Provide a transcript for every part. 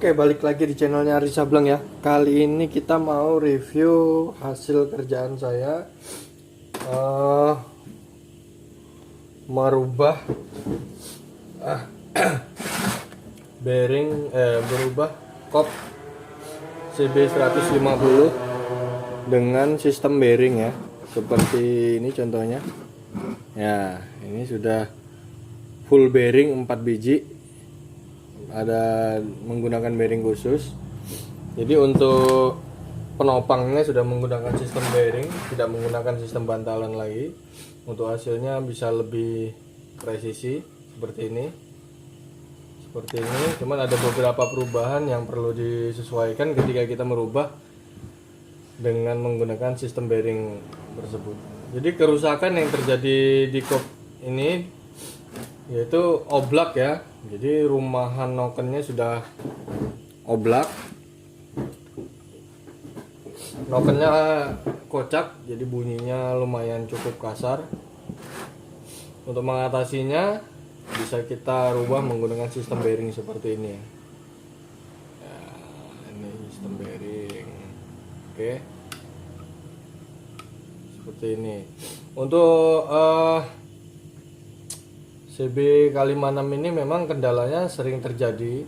Oke, balik lagi di channelnya Ari Sableng ya. Kali ini kita mau review hasil kerjaan saya, eh, merubah berubah kop CB150 dengan sistem bearing ya. Seperti ini contohnya. Ya, ini sudah full bearing 4 biji. Ada menggunakan bearing khusus. Jadi untuk penopangnya sudah menggunakan sistem bearing, tidak menggunakan sistem bantalan lagi. Untuk hasilnya bisa lebih presisi seperti ini. Cuman ada beberapa perubahan yang perlu disesuaikan ketika kita merubah dengan menggunakan sistem bearing tersebut. Jadi kerusakan yang terjadi di kop ini yaitu oblak ya. Jadi rumahan nokennya sudah oblak, nokennya kocak, jadi bunyinya lumayan cukup kasar. Untuk mengatasinya bisa kita rubah menggunakan sistem bearing seperti ini ya, ini sistem bearing. Oke, seperti ini. Untuk CB56 ini memang kendalanya sering terjadi,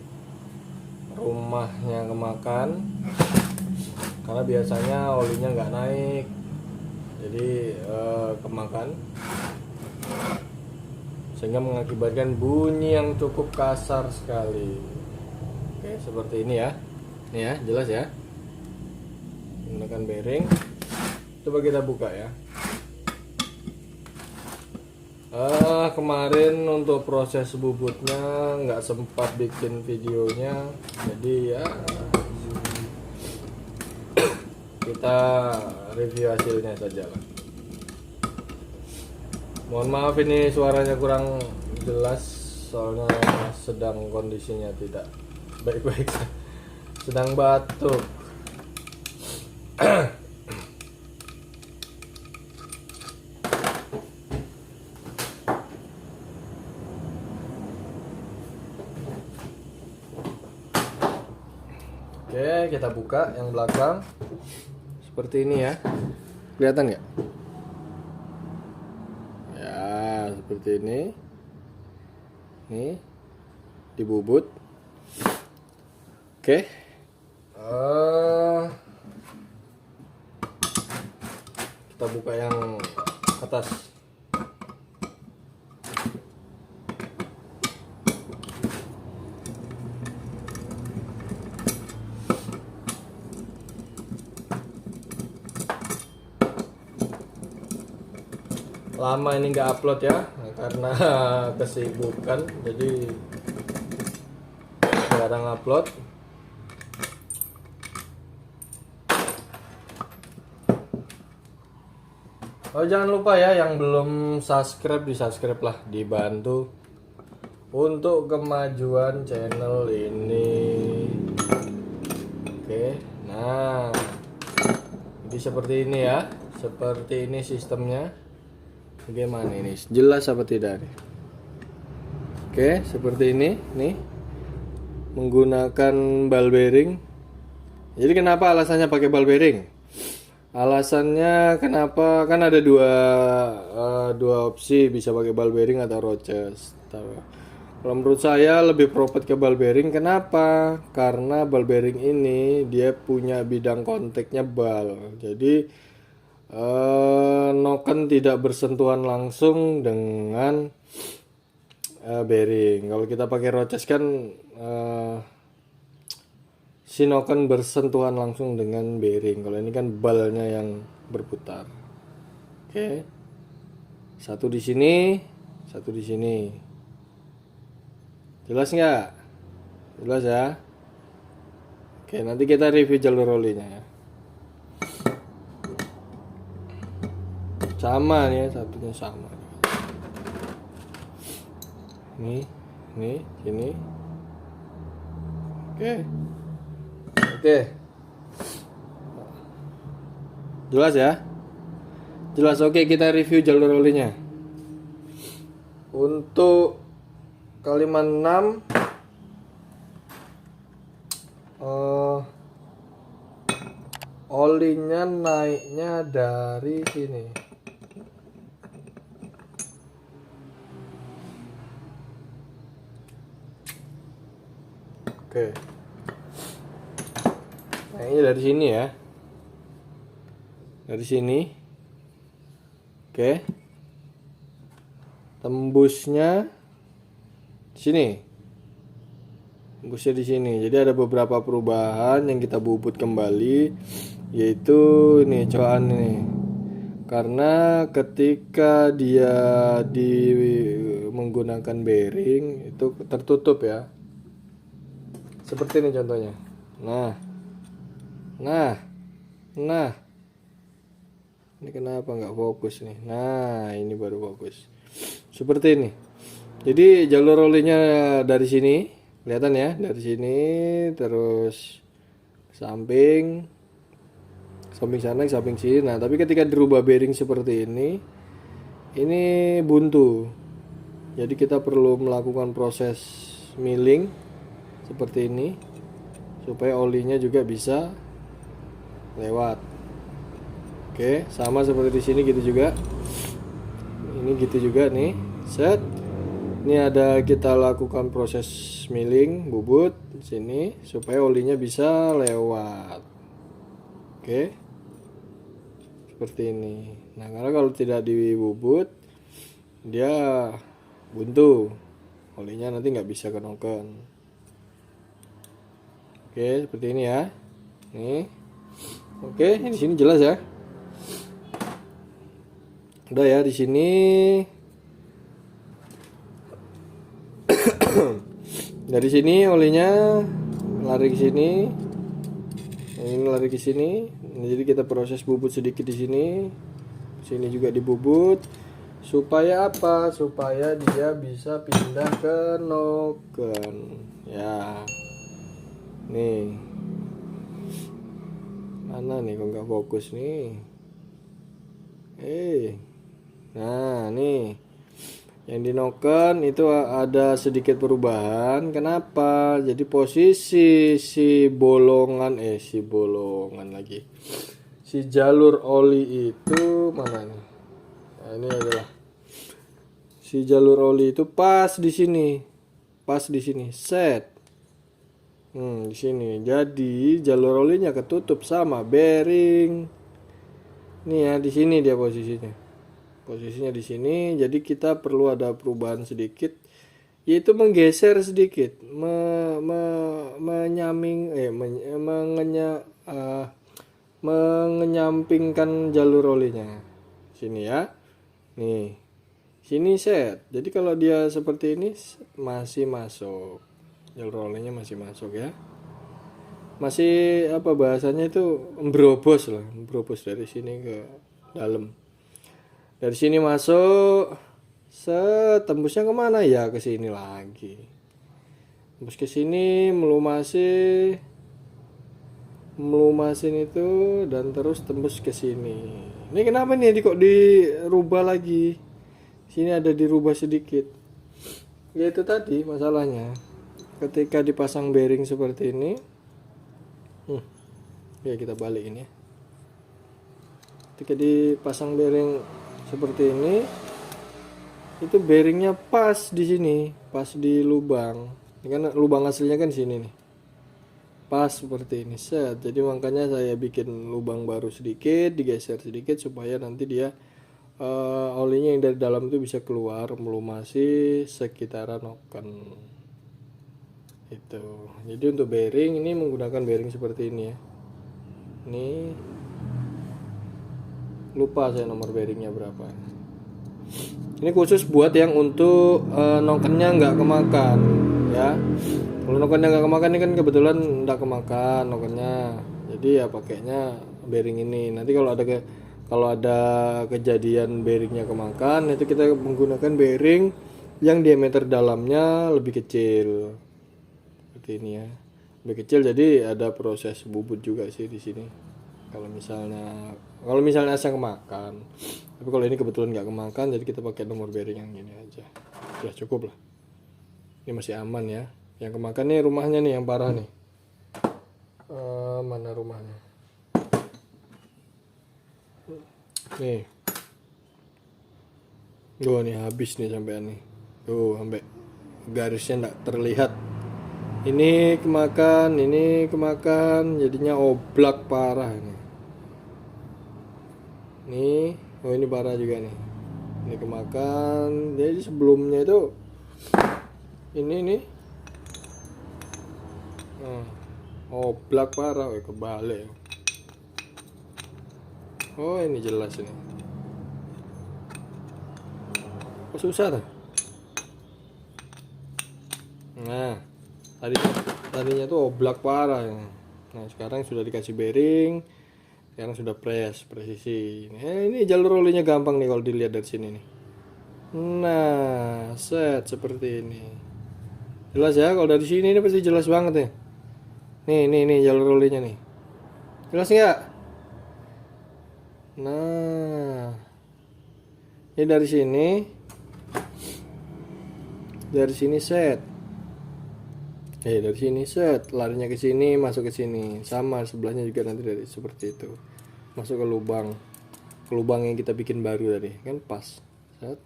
rumahnya kemakan karena biasanya olinya nggak naik, jadi kemakan sehingga mengakibatkan bunyi yang cukup kasar sekali. Oke, seperti ini ya. Ini ya, jelas ya. Menggunakan bearing. Coba kita buka ya. Kemarin untuk proses bubutnya nggak sempat bikin videonya, jadi ya kita review hasilnya saja lah. Mohon maaf ini suaranya kurang jelas, soalnya sedang kondisinya tidak baik-baik, sedang batuk. Oke, kita buka yang belakang seperti ini ya. Kelihatan nggak? Ya, seperti ini. Nih, dibubut. Oke. Kita buka yang atas. Lama ini nggak upload ya karena kesibukan, jadi jarang upload. Oh, jangan lupa ya yang belum subscribe, di subscribe lah, dibantu untuk kemajuan channel ini. Oke, nah jadi seperti ini ya, seperti ini sistemnya. Bagaimana ini? Jelas apa tidak nih? Oke, seperti ini nih. Menggunakan ball bearing. Jadi kenapa alasannya pakai ball bearing? Alasannya kenapa? Kan ada dua opsi, bisa pakai ball bearing atau roches. Kalau menurut saya lebih propet ke ball bearing. Kenapa? Karena ball bearing ini dia punya bidang kontaknya bal. Jadi noken tidak bersentuhan langsung dengan bearing. Kalau kita pakai roches kan si noken bersentuhan langsung dengan bearing. Kalau ini kan balnya yang berputar. Oke, satu di sini, satu di sini. Jelas nggak? Jelas ya. Oke, nanti kita review jalur olinya ya. Sama nih ya, satunya sama. Nih, sini. Oke. Jelas ya? Jelas. Oke, kita review jalur olinya. Untuk kaliman 6 olinya naiknya dari sini. Oke. Naiknya dari sini ya. Dari sini. Oke. Tembusnya di sini. Tembusnya di sini. Jadi ada beberapa perubahan yang kita bubut kembali, yaitu ini coaan ini. Karena ketika dia menggunakan bearing itu tertutup ya. Seperti ini contohnya. Nah. Ini kenapa nggak fokus nih? Nah, ini baru fokus. Seperti ini. Jadi jalur olinya dari sini, kelihatan ya, dari sini terus samping sana, samping sini. Nah, tapi ketika dirubah bearing seperti ini buntu. Jadi kita perlu melakukan proses milling seperti ini supaya olinya juga bisa lewat. Oke, sama seperti di sini gitu juga. Ini gitu juga nih. Set. Ini ada kita lakukan proses milling bubut di sini supaya olinya bisa lewat. Oke. Seperti ini. Nah, karena kalau tidak dibubut dia buntu. Olinya nanti nggak bisa kenoken. Oke, seperti ini ya. Nih. Oke, di sini jelas ya. Udah ya di sini. Dari sini olinya lari ke sini. Ini lari ke sini. Jadi kita proses bubut sedikit di sini. Sini juga dibubut. Supaya apa? Supaya dia bisa pindah ke noken. Ya. Nih. Mana nih kok nggak fokus nih? Nah, nih. Yang di noken itu ada sedikit perubahan. Kenapa? Jadi posisi si jalur oli itu mana nih? Nah, ini adalah si jalur oli itu pas di sini. Pas di sini. Set. Di sini. Jadi jalur olinya ketutup sama bearing. Nih ya, di sini dia posisinya. Posisinya di sini, jadi kita perlu ada perubahan sedikit, yaitu menggeser sedikit, mengenyampingkan jalur olinya. Sini ya, nih, sini set. Jadi kalau dia seperti ini masih masuk, jalur olinya masih masuk ya. Masih apa bahasanya itu berobos dari sini ke dalam. Dari sini masuk, tembusnya kemana ya? Ke sini lagi. Tembus ke sini, melumasin itu dan terus tembus ke sini. Ini kenapa nih kok dirubah lagi? Sini ada dirubah sedikit. Ya itu tadi masalahnya. Ketika dipasang bearing seperti ini, ya kita balikin ya. Ketika dipasang bearing seperti ini, itu bearingnya pas di sini, pas di lubang. Ini kan lubang aslinya kan sini nih, pas seperti ini set. Jadi makanya saya bikin lubang baru sedikit, digeser sedikit supaya nanti dia olinya yang dari dalam itu bisa keluar melumasi sekitaran noken itu. Jadi untuk bearing ini menggunakan bearing seperti ini ya. Ini lupa saya nomor bearingnya berapa. Ini khusus buat yang untuk nokennya nggak kemakan ya. Kalau nokennya nggak kemakan ini kan kebetulan nggak kemakan nokennya, jadi ya pakainya bearing ini. Nanti kalau ada kejadian bearingnya kemakan, itu kita menggunakan bearing yang diameter dalamnya lebih kecil seperti ini ya, lebih kecil. Jadi ada proses bubut juga sih di sini. Kalau misalnya asal kemakan, tapi kalau ini kebetulan nggak kemakan, jadi kita pakai nomor bearing yang ini aja. Ya cukup lah. Ini masih aman ya. Yang kemakan nih rumahnya nih yang parah nih. Mana rumahnya? Nih. Tuh nih habis nih sampai nih. Tuh sampai garisnya enggak terlihat. Ini kemakan, jadinya oblak parah ini. Nih, oh ini parah juga nih. Ini kemakan. Jadi sebelumnya itu ini nih. Oblak parah, kebalik. Oh ini jelas ini. Kok susah tuh? Nah, tadinya tuh oblak parah ya. Nah sekarang sudah dikasih bearing, sekarang sudah presisi. Ini jalur olinya gampang nih kalau dilihat dari sini nih. Nah set seperti ini. Jelas ya, kalau dari sini ini pasti jelas banget nih. Nih jalur olinya nih. Jelas nggak? Nah ini dari sini set. Dari sini set, larinya ke sini, masuk ke sini. Sama sebelahnya juga nanti dari seperti itu. Masuk ke lubang yang kita bikin baru tadi, kan pas. Set.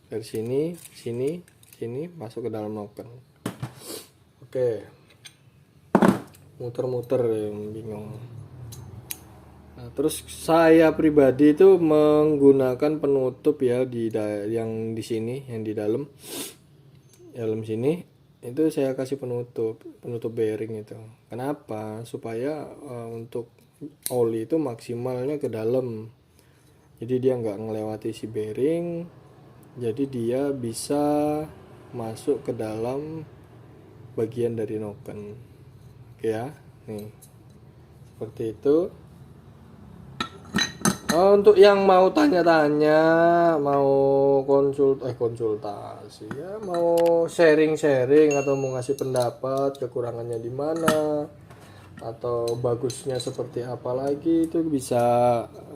Dari sini, masuk ke dalam noken. Oke. Muter-muter yang bingung. Nah, terus saya pribadi itu menggunakan penutup ya yang di sini, yang di dalam sini. Itu saya kasih penutup bearing itu. Kenapa? Supaya untuk oli itu maksimalnya ke dalam. Jadi dia nggak ngelewati si bearing. Jadi dia bisa masuk ke dalam bagian dari noken. Oke ya. Nih. Seperti itu. Untuk yang mau tanya-tanya, mau konsultasi ya, mau sharing-sharing atau mau ngasih pendapat kekurangannya di mana atau bagusnya seperti apa lagi, itu bisa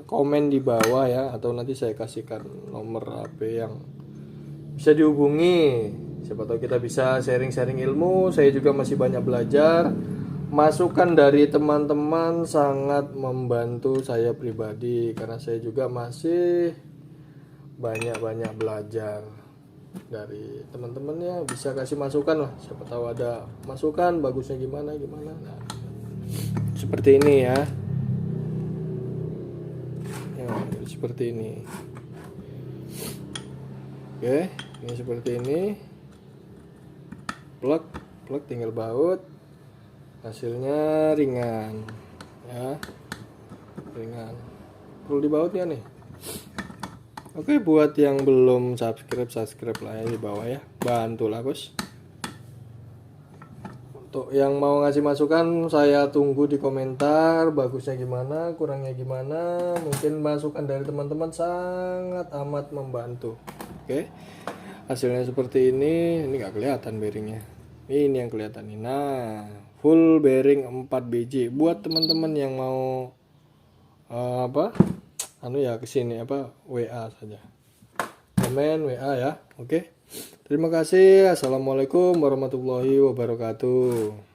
komen di bawah ya, atau nanti saya kasihkan nomor HP yang bisa dihubungi. Siapa tahu kita bisa sharing-sharing ilmu. Saya juga masih banyak belajar. Masukan dari teman-teman sangat membantu saya pribadi, karena saya juga masih banyak belajar dari teman-teman ya. Bisa kasih masukan lah, siapa tahu ada masukan bagusnya gimana. Nah, seperti ini ya, seperti ini. Oke, ini seperti ini. Plug tinggal baut. Hasilnya ringan ya, perlu dibaut ya nih. Oke, buat yang belum subscribe lah ya di bawah ya, bantulah bos. Untuk yang mau ngasih masukan, saya tunggu di komentar, bagusnya gimana, kurangnya gimana. Mungkin masukan dari teman-teman sangat amat membantu. Oke, hasilnya seperti ini nggak kelihatan bearingnya, ini yang kelihatan nih. Nah, full bearing 4 biji. Buat teman-teman yang mau kesini WA saja, komen WA ya. Oke, terima kasih. Assalamualaikum warahmatullahi wabarakatuh.